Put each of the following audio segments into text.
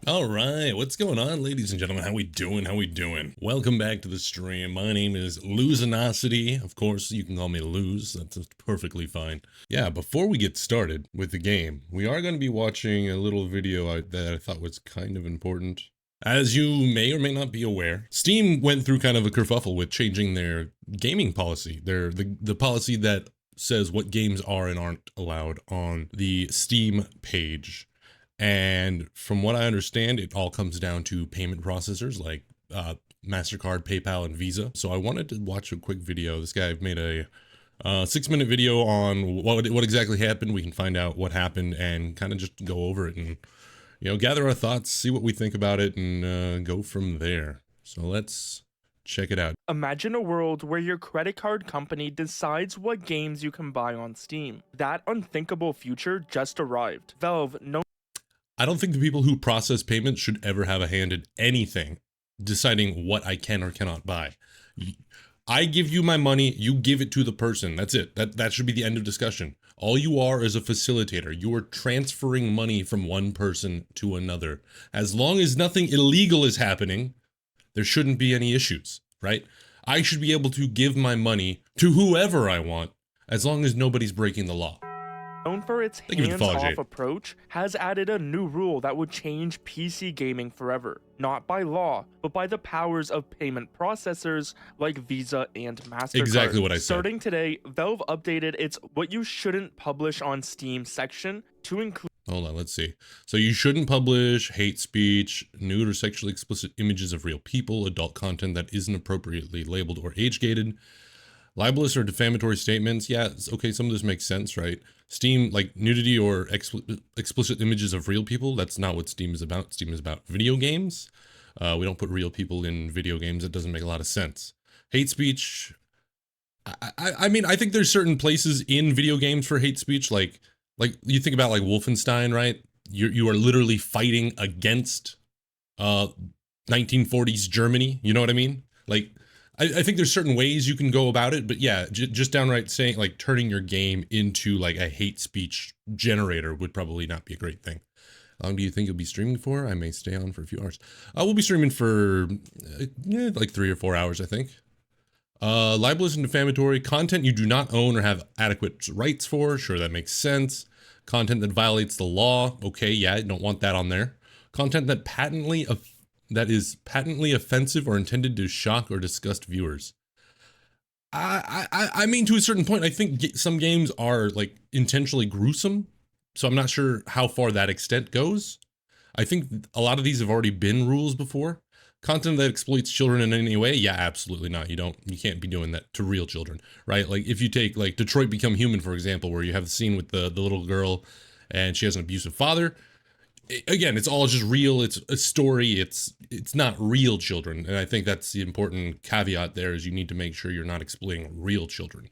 All right, what's going on, ladies and gentlemen? How we doing? How we doing? Welcome back to the stream. My name is Luzinosity. Of course, you can call me Luz. That's perfectly fine. Yeah, before we get started with the game, we are going to be watching a little video that I thought was kind of important. As you may or may not be aware, Steam went through kind of a kerfuffle with changing their gaming policy. The policy that says what games are and aren't allowed on the Steam page. And from what I understand, it all comes down to payment processors like MasterCard, PayPal, and Visa. So I wanted to watch a quick video. This guy made a 6-minute video on what exactly happened. We can find out what happened and kind of just go over it and, gather our thoughts, see what we think about it, and go from there. So let's check it out. Imagine a world where your credit card company decides what games you can buy on Steam. That unthinkable future just arrived. Valve, I don't think the people who process payments should ever have a hand in anything deciding what I can or cannot buy. I give you my money, you give it to the person. That's it. That should be the end of discussion. All you are is a facilitator. You are transferring money from one person to another. As long as nothing illegal is happening, there shouldn't be any issues, right? I should be able to give my money to whoever I want as long as nobody's breaking the law. known for its hands-off approach, has added a new rule that would change PC gaming forever. Not by law, but by the powers of payment processors like Visa and MasterCard. Exactly what I said. Starting today, Valve updated its What You Shouldn't Publish on Steam section to include... Hold on, let's see. So you shouldn't publish hate speech, nude or sexually explicit images of real people, adult content that isn't appropriately labeled or age-gated, libelous or defamatory statements. Yeah, okay, some of this makes sense, right? Steam, like nudity or explicit images of real people, that's not what Steam is about. Steam is about video games. We don't put real people in video games. It doesn't make a lot of sense. Hate speech. I mean, I think there's certain places in video games for hate speech, like you think about like Wolfenstein, right? You are literally fighting against 1940s Germany. You know what I mean? Like, I think there's certain ways you can go about it, but yeah, just downright saying, like, turning your game into like a hate speech generator would probably not be a great thing. How long do you think you'll be streaming for? I may stay on for a few hours. We'll be streaming for like 3 or 4 hours, I think. Libelous and defamatory content you do not own or have adequate rights for. Sure, that makes sense. Content that violates the law. Okay, yeah, I don't want that on there. Content that is patently offensive or intended to shock or disgust viewers. I mean, to a certain point, I think some games are like intentionally gruesome. So I'm not sure how far that extent goes. I think a lot of these have already been rules before. Content that exploits children in any way? Yeah, absolutely not. You can't be doing that to real children, right? Like if you take like Detroit Become Human, for example, where you have the scene with the little girl and she has an abusive father. Again, it's all just real. It's a story. It's not real children. And I think that's the important caveat there is you need to make sure you're not exploiting real children.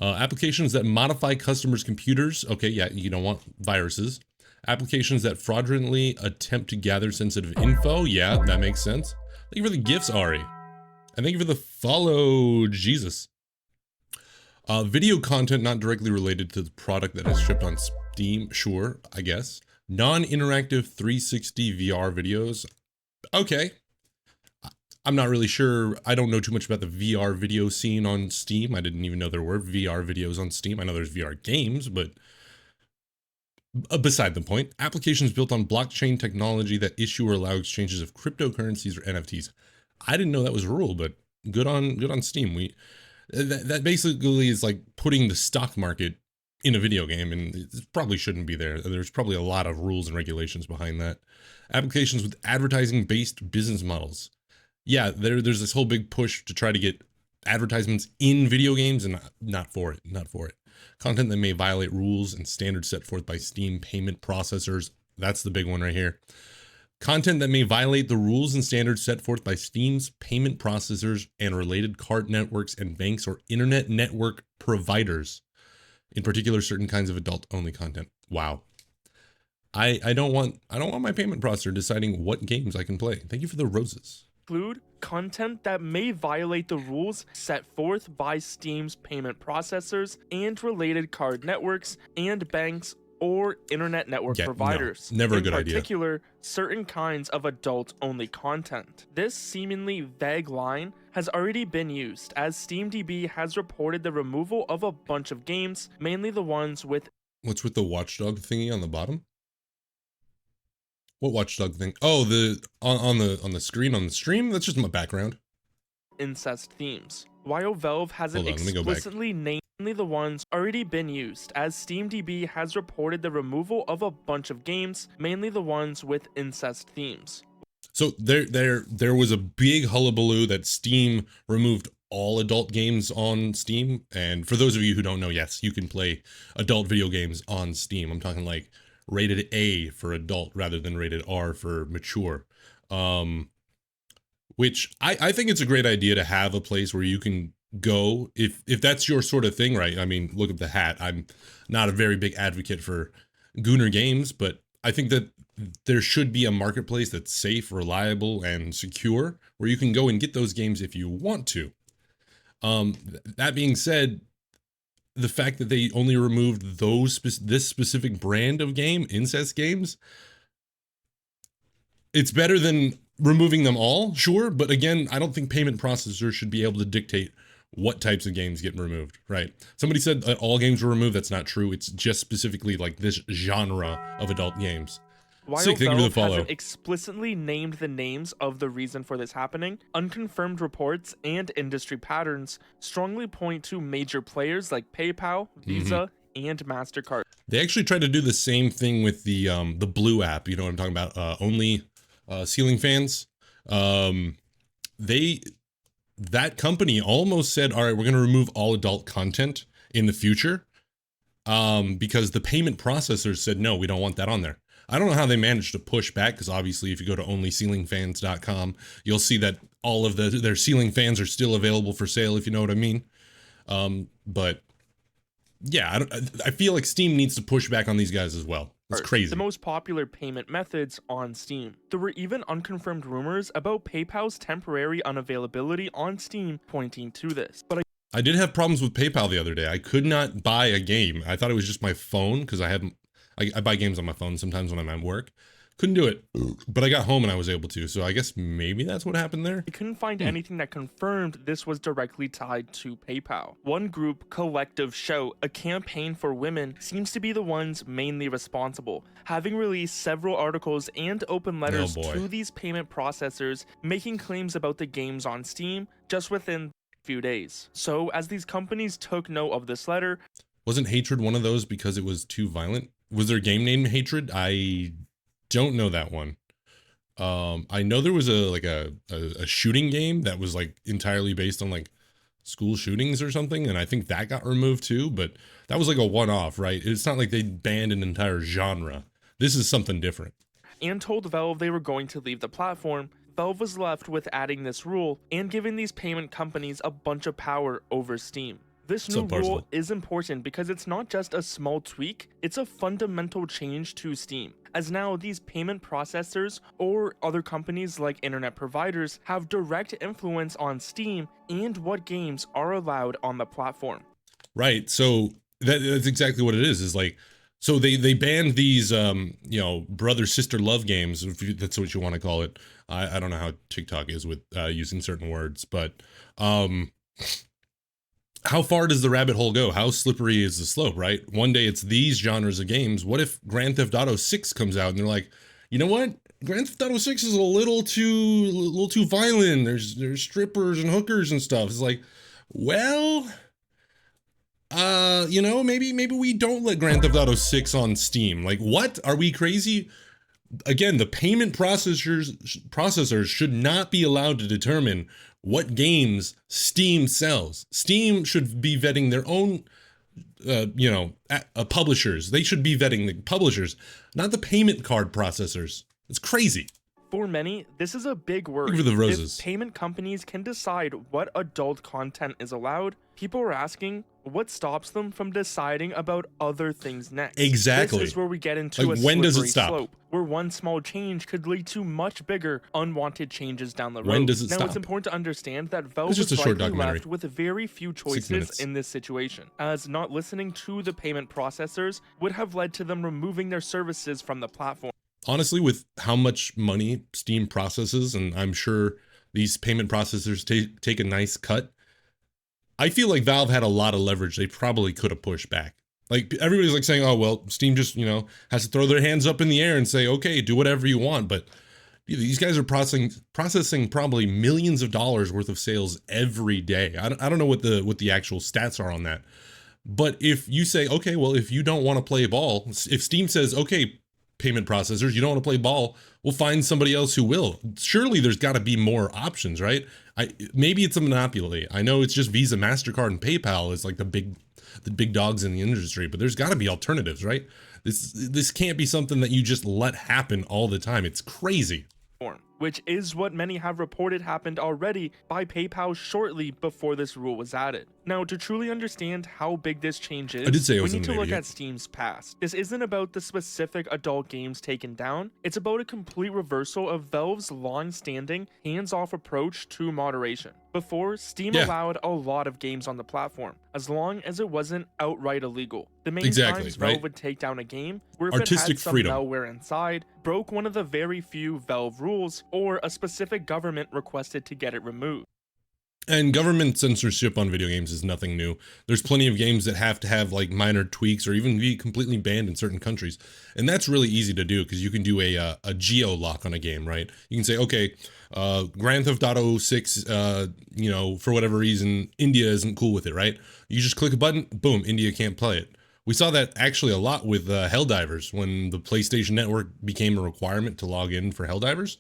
Applications that modify customers' computers. Okay, yeah, you don't want viruses. Applications that fraudulently attempt to gather sensitive info. Yeah, that makes sense. Thank you for the gifts, Ari. And thank you for the follow, Jesus. Video content not directly related to the product that is shipped on Steam. Sure, I guess. Non-interactive 360 VR videos. Okay. I'm not really sure. I don't know too much about the VR video scene on Steam. I didn't even know there were VR videos on Steam. I know there's VR games, but beside the point. Applications built on blockchain technology that issue or allow exchanges of cryptocurrencies or NFTs. I didn't know that was a rule, but good on Steam. That basically is like putting the stock market in a video game, and it probably shouldn't be there. There's probably a lot of rules and regulations behind that. Applications with advertising-based business models. Yeah, there's this whole big push to try to get advertisements in video games, and not for it. Content that may violate rules and standards set forth by Steam payment processors. That's the big one right here. Content that may violate the rules and standards set forth by Steam's payment processors and related card networks and banks or internet network providers. In particular, certain kinds of adult-only content. Wow. I don't want my payment processor deciding what games I can play. Thank you for the roses. Include content that may violate the rules set forth by Steam's payment processors and related card networks and banks or internet network providers. Never a good idea. In particular, certain kinds of adult-only content. This seemingly vague line has already been used, as SteamDB has reported the removal of a bunch of games, mainly the ones with... What's with the watchdog thingy on the bottom? What watchdog thing? Oh, the on the screen on the stream? That's just my background. Incest themes. While Valve hasn't explicitly named the ones already been used, as SteamDB has reported the removal of a bunch of games, mainly the ones with incest themes. So there was a big hullabaloo that Steam removed all adult games on Steam. And for those of you who don't know, yes, you can play adult video games on Steam. I'm talking like rated A for adult rather than rated R for mature. Which I think it's a great idea to have a place where you can go if that's your sort of thing, right? I mean, look at the hat. I'm not a very big advocate for Gooner games, but I think that there should be a marketplace that's safe, reliable, and secure where you can go and get those games if you want to. That being said, the fact that they only removed this specific brand of game, incest games, it's better than removing them all, sure, but again, I don't think payment processors should be able to dictate what types of games get removed, right? Somebody said that all games were removed. That's not true. It's just specifically like this genre of adult games. While Sick, thank you for the follow. Hasn't explicitly named the names of the reason for this happening, unconfirmed reports and industry patterns strongly point to major players like PayPal, Visa, and MasterCard. They actually tried to do the same thing with the Blue app. You know what I'm talking about? Only ceiling fans. That company almost said, all right, we're going to remove all adult content in the future because the payment processors said, no, we don't want that on there. I don't know how they managed to push back because obviously if you go to onlyceilingfans.com, you'll see that all of their ceiling fans are still available for sale, if you know what I mean. But yeah, I feel like Steam needs to push back on these guys as well. It's crazy. The most popular payment methods on Steam. There were even unconfirmed rumors about PayPal's temporary unavailability on Steam pointing to this. But I did have problems with PayPal the other day. I could not buy a game. I thought it was just my phone because I buy games on my phone sometimes when I'm at work. Couldn't do it, but I got home and I was able to. So I guess maybe that's what happened there. I couldn't find anything that confirmed this was directly tied to PayPal. One group, Collective Shout, a campaign for women, seems to be the ones mainly responsible, having released several articles and open letters to these payment processors, making claims about the games on Steam just within a few days. So as these companies took note of this letter... Wasn't Hatred one of those because it was too violent? Was their game name Hatred? I don't know that one. I know there was a shooting game that was like entirely based on like school shootings or something, and I think that got removed too, but that was like a one-off, right? It's not like they banned an entire genre. This is something different. And told Valve they were going to leave the platform. Valve was left with adding this rule and giving these payment companies a bunch of power over Steam. This new rule is important because it's not just a small tweak, it's a fundamental change to Steam, as now these payment processors or other companies like internet providers have direct influence on Steam and what games are allowed on the platform. Right, so that's exactly what it is like, so they banned these, brother-sister love games, if that's what you want to call it. I don't know how TikTok is with using certain words, but... how far does the rabbit hole go? How slippery is the slope, right? One day it's these genres of games. What if Grand Theft Auto 6 comes out and they're like, you know what? Grand Theft Auto 6 is a little too violent. There's strippers and hookers and stuff. It's like, well, maybe we don't let Grand Theft Auto 6 on Steam. Like, what? Are we crazy? Again, the payment processors should not be allowed to determine what games Steam sells. Steam should be vetting their own, publishers. They should be vetting the publishers, not the payment card processors. It's crazy. For many, this is a big word. For the roses. If payment companies can decide what adult content is allowed, people are asking, what stops them from deciding about other things next? Exactly. This is where we get into like, a when does it slippery stop? slope, where one small change could lead to much bigger, unwanted changes down the road. When does it now, stop? It's important to understand that Valve It's just was a short likely documentary. left with very few choices in this situation, as not listening to the payment processors would have led to them removing their services from the platform. Honestly, with how much money Steam processes, and I'm sure these payment processors take a nice cut, I feel like Valve had a lot of leverage. They probably could have pushed back. Like, everybody's like saying, oh, well, Steam just, has to throw their hands up in the air and say, okay, do whatever you want. But these guys are processing probably millions of dollars worth of sales every day. I don't know what the actual stats are on that. But if you say, okay, well, if you don't want to play ball, if Steam says, okay, payment processors, you don't want to play ball, we'll find somebody else who will. Surely there's got to be more options, right? Maybe it's a monopoly. I know it's just Visa, MasterCard, and PayPal is like the big dogs in the industry, but there's got to be alternatives, right? This can't be something that you just let happen all the time. It's crazy. Which is what many have reported happened already by PayPal shortly before this rule was added. Now, to truly understand how big this change is, we need to look at Steam's past. This isn't about the specific adult games taken down, it's about a complete reversal of Valve's long-standing, hands-off approach to moderation. Before, Steam allowed a lot of games on the platform, as long as it wasn't outright illegal. The main times Valve would take down a game were if Artistic it had some malware inside, broke one of the very few Valve rules, or a specific government requested to get it removed. And government censorship on video games is nothing new. There's plenty of games that have to have like minor tweaks or even be completely banned in certain countries. And that's really easy to do because you can do a geo lock on a game, right? You can say, okay, Grand Theft Auto 6, for whatever reason, India isn't cool with it, right? You just click a button, boom, India can't play it. We saw that actually a lot with Helldivers when the PlayStation Network became a requirement to log in for Helldivers.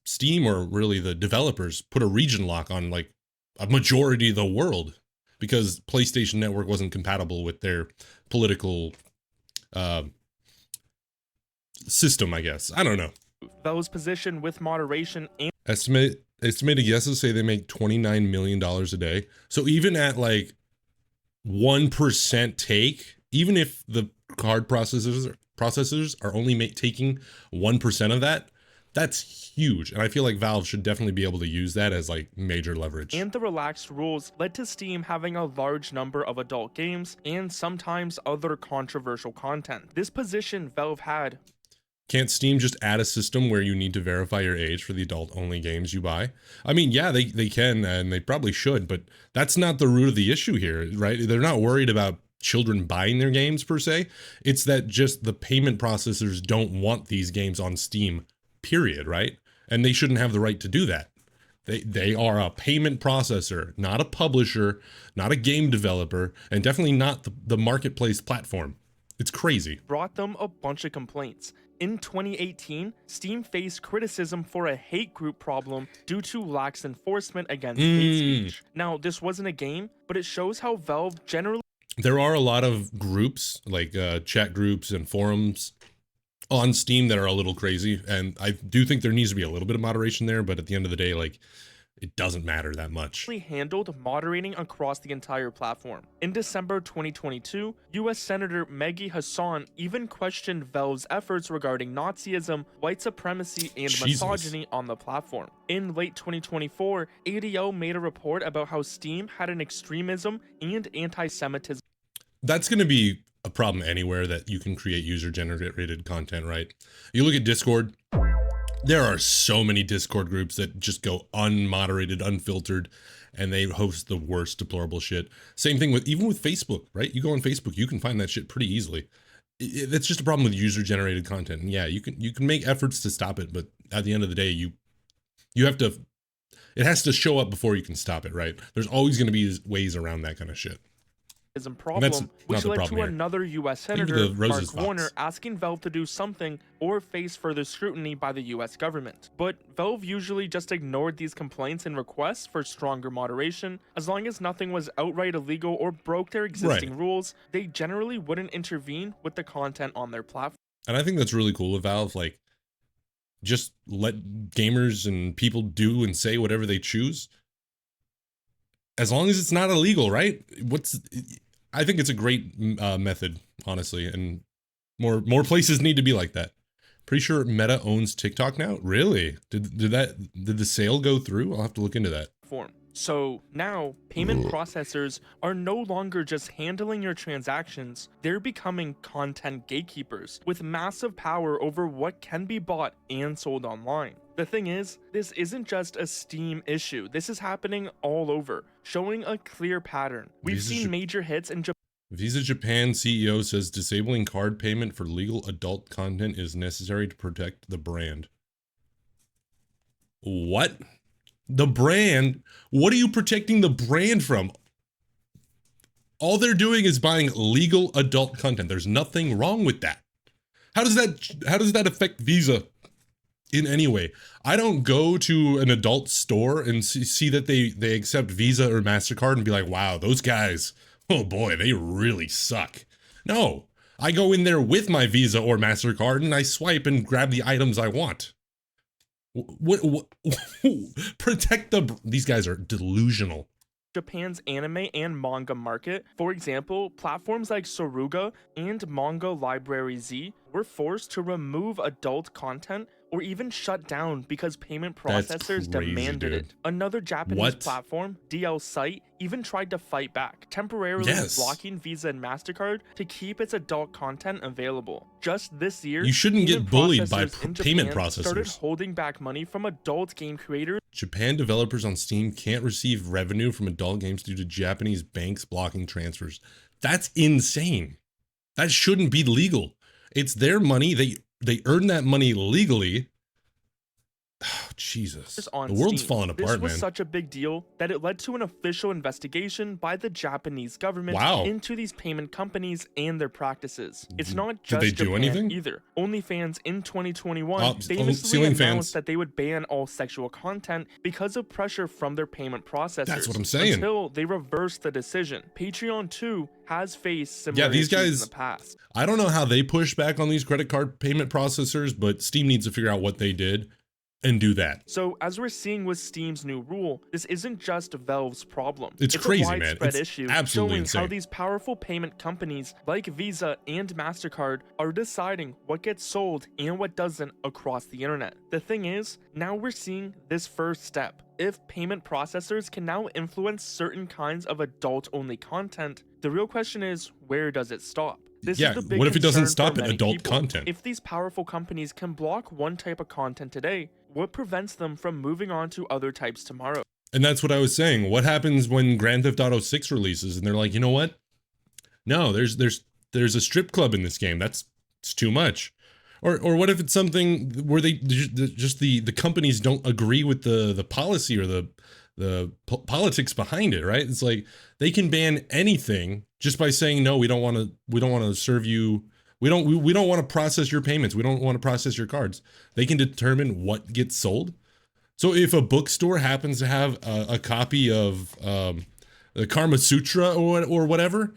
Steam, or really the developers, put a region lock on like a majority of the world because PlayStation Network wasn't compatible with their political system, I guess. I don't know. Valve's position with moderation and estimated guesses say they make $29 million a day. So even at like 1% take, even if the card processors are only taking 1% of that, that's huge. And I feel like Valve should definitely be able to use that as like major leverage. And the relaxed rules led to Steam having a large number of adult games and sometimes other controversial content. This position Valve had. Can't Steam just add a system where you need to verify your age for the adult-only games you buy? I mean, yeah, they can, and they probably should, but that's not the root of the issue here, right? They're not worried about children buying their games per se. It's that just the payment processors don't want these games on Steam, period, right? And they shouldn't have the right to do that. They are a payment processor, not a publisher, not a game developer, and definitely not the marketplace platform. It's crazy. Brought them a bunch of complaints. In 2018, Steam faced criticism for a hate group problem due to lax enforcement against hate speech. Now, this wasn't a game, but it shows how Valve generally... There are a lot of groups, like chat groups and forums on Steam that are a little crazy, and I do think there needs to be a little bit of moderation there, but at the end of the day, like, it doesn't matter that much. Handled moderating across the entire platform. In December 2022, US Senator Maggie Hassan even questioned Valve's efforts regarding Nazism, white supremacy, and misogyny on the platform. In late 2024, ADO made a report about how Steam had an extremism and anti-Semitism. That's going to be a problem anywhere that you can create user-generated content, right? You look at Discord. There are so many Discord groups that just go unmoderated, unfiltered, and they host the worst deplorable shit. Same thing even with Facebook, right? You go on Facebook, you can find that shit pretty easily. That's just a problem with user-generated content. And yeah, you can make efforts to stop it, but at the end of the day, you have to. It has to show up before you can stop it, right? There's always going to be ways around that kind of shit. Problem, which led to another U.S. Senator, Mark Warner, asking Valve to do something or face further scrutiny by the U.S. government. But Valve usually just ignored these complaints and requests for stronger moderation. As long as nothing was outright illegal or broke their existing rules, they generally wouldn't intervene with the content on their platform. And I think that's really cool with Valve. Like, just let gamers and people do and say whatever they choose. as long as it's not illegal, right? I think it's a great method, honestly, and more places need to be like that. Pretty sure Meta owns TikTok now. Really? Did the sale go through? I'll have to look into that. So now payment processors are no longer just handling your transactions, they're becoming content gatekeepers with massive power over what can be bought and sold online. The thing is, this isn't just a Steam issue, this is happening all over, showing a clear pattern. We've seen major hits in Japan. Visa Japan CEO says disabling card payment for legal adult content is necessary to protect the brand. What? The brand? What are you protecting the brand from? All they're doing is buying legal adult content. There's nothing wrong with that. How does that affect Visa in any way? I don't go to an adult store and see that they accept Visa or MasterCard and be like, wow, those guys, oh boy, they really suck. No, I go in there with my Visa or MasterCard and I swipe and grab the items I want. What protect these guys are delusional. Japan's anime and manga market. For example, platforms like Saruga and Manga Library Z were forced to remove adult content or even shut down because payment processors demanded it. Another Japanese platform, DL Site, even tried to fight back, temporarily blocking Visa and MasterCard to keep its adult content available. Just this year, you shouldn't get bullied by payment processors. Started holding back money from adult game creators. Japan developers on Steam can't receive revenue from adult games due to Japanese banks blocking transfers. That's insane. That shouldn't be legal. It's their money. They earn that money legally. Oh, Jesus. The world's falling apart, man. This was such a big deal that it led to an official investigation by the Japanese government into these payment companies and their practices. It's not just Japan either. OnlyFans in 2021 famously announced that they would ban all sexual content because of pressure from their payment processors. That's what I'm saying. Until they reversed the decision. Patreon too has faced similar these guys in the past. I don't know how they push back on these credit card payment processors, but Steam needs to figure out what they did and do that. So as we're seeing with Steam's new rule, this isn't just Valve's problem. It's crazy, a widespread man. Issue absolutely showing insane. How these powerful payment companies like Visa and MasterCard are deciding what gets sold and what doesn't across the internet. The thing is, now we're seeing this first step. If payment processors can now influence certain kinds of adult-only content, the real question is, where does it stop? This is the big what if it doesn't stop at adult people. content? If these powerful companies can block one type of content today, what prevents them from moving on to other types tomorrow? And that's what I was saying. What happens when Grand Theft Auto 6 releases and they're like, you know what? No, there's a strip club in this game. It's too much. Or what if it's something where they just the companies don't agree with the policy or the politics behind it, right? It's like they can ban anything just by saying no, we don't want to serve you. We don't want to process your payments. We don't want to process your cards. They can determine what gets sold. So if a bookstore happens to have a copy of the Karma Sutra or whatever,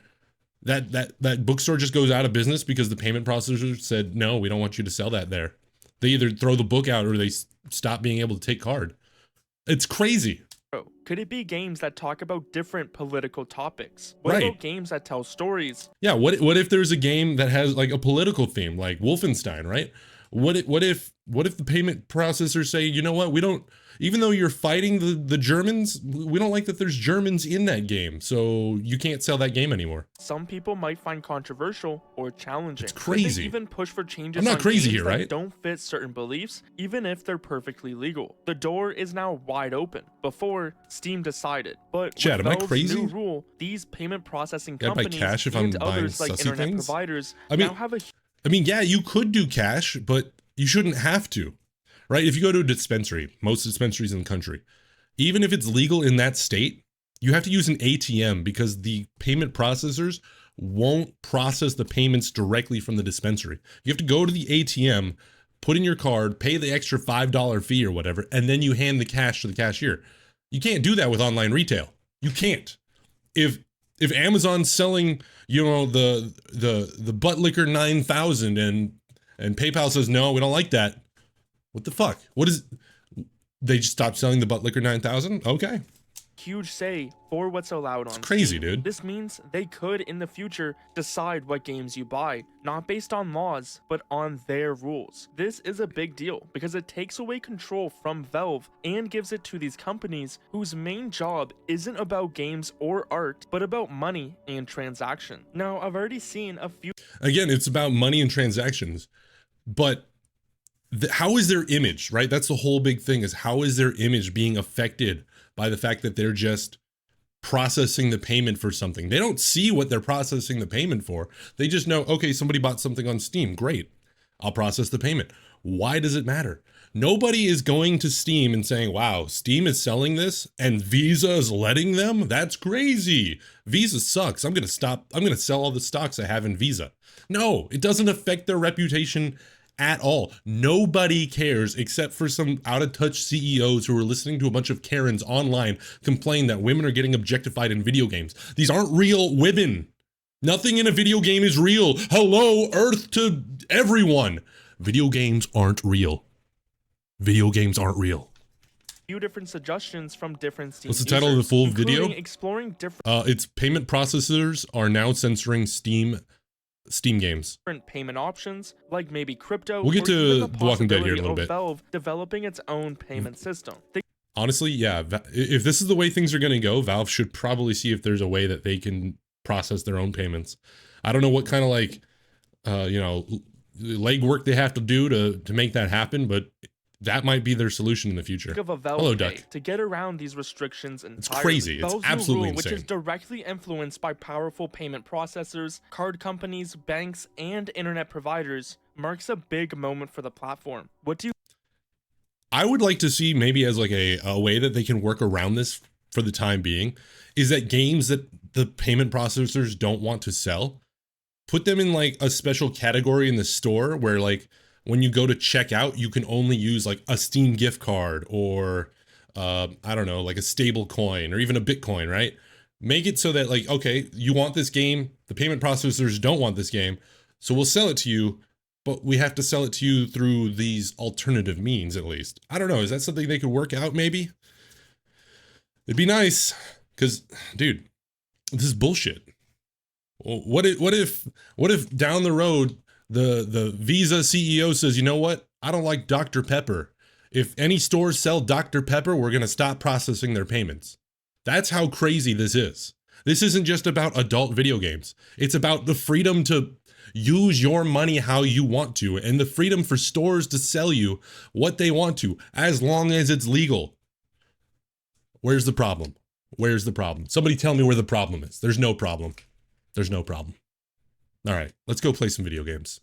that bookstore just goes out of business because the payment processor said, no, we don't want you to sell that there. They either throw the book out or they stop being able to take card. It's crazy. Could it be games that talk about different political topics? What about games that tell stories? Yeah, what if there's a game that has like a political theme, like Wolfenstein, right? What if the payment processors say, you know what, we don't, even though you're fighting the Germans, we don't like that there's Germans in that game, so you can't sell that game anymore. Some people might find controversial or challenging. It's crazy. They even push for changes. I'm not crazy here, right? That don't fit certain beliefs, even if they're perfectly legal. The door is now wide open. Before, Steam decided, but Chad, am I crazy? New rule, these payment processing companies cash if and I'm others like internet things? providers now have a. I mean, yeah, you could do cash, but you shouldn't have to. Right? If you go to a dispensary, most dispensaries in the country, even if it's legal in that state, you have to use an ATM because the payment processors won't process the payments directly from the dispensary. You have to go to the ATM, put in your card, pay the extra $5 fee or whatever, and then you hand the cash to the cashier. You can't do that with online retail. You can't. If Amazon's selling, you know, the butt liquor 9000 and PayPal says, no, we don't like that. What the fuck? What is, they just stopped selling the butt liquor 9000? Okay. huge say for what's allowed on It's crazy, Steam. dude. This means they could in the future decide what games you buy, not based on laws, but on their rules. This is a big deal because it takes away control from Valve and gives it to these companies whose main job isn't about games or art, but about money and transaction. Now, I've already seen a few. Again, it's about money and transactions, but how is their image, right? That's the whole big thing, is how is their image being affected by the fact that they're just processing the payment for something? They don't see what they're processing the payment for. They just know, okay, somebody bought something on Steam. Great. I'll process the payment. Why does it matter? Nobody is going to Steam and saying, wow, Steam is selling this and Visa is letting them? That's crazy. Visa sucks. I'm going to sell all the stocks I have in Visa. No, it doesn't affect their reputation at all. Nobody cares except for some out-of-touch CEOs who are listening to a bunch of Karens online complain that women are getting objectified in video games. These aren't real women. Nothing in a video game is real. Hello, Earth to everyone. Video games aren't real. Video games aren't real. Few different suggestions from different Steam What's the title of the full video? Exploring different it's payment processors are now censoring Steam games. Different payment options, like maybe crypto. We'll get to The Walking Dead here in a little bit. Valve developing its own payment system. Honestly, yeah, if this is the way things are going to go, Valve should probably see if there's a way that they can process their own payments. I don't know what kind of like, legwork they have to do to make that happen, but that might be their solution in the future. Hello, Duck. To get around these restrictions entirely. It's crazy. It's absolutely insane. Which is directly influenced by powerful payment processors, card companies, banks, and internet providers, marks a big moment for the platform. What do you... I would like to see maybe as like a way that they can work around this for the time being, is that games that the payment processors don't want to sell, put them in like a special category in the store where like, when you go to check out, you can only use like a Steam gift card or, I don't know, like a stable coin or even a Bitcoin, right? Make it so that like, okay, you want this game, the payment processors don't want this game, so we'll sell it to you, but we have to sell it to you through these alternative means at least. I don't know, is that something they could work out maybe? It'd be nice, because, dude, this is bullshit. What if down the road, the Visa CEO says, you know what? I don't like Dr. Pepper. If any stores sell Dr. Pepper, we're going to stop processing their payments. That's how crazy this is. This isn't just about adult video games. It's about the freedom to use your money how you want to and the freedom for stores to sell you what they want to, as long as it's legal. Where's the problem? Where's the problem? Somebody tell me where the problem is. There's no problem. There's no problem. All right, let's go play some video games.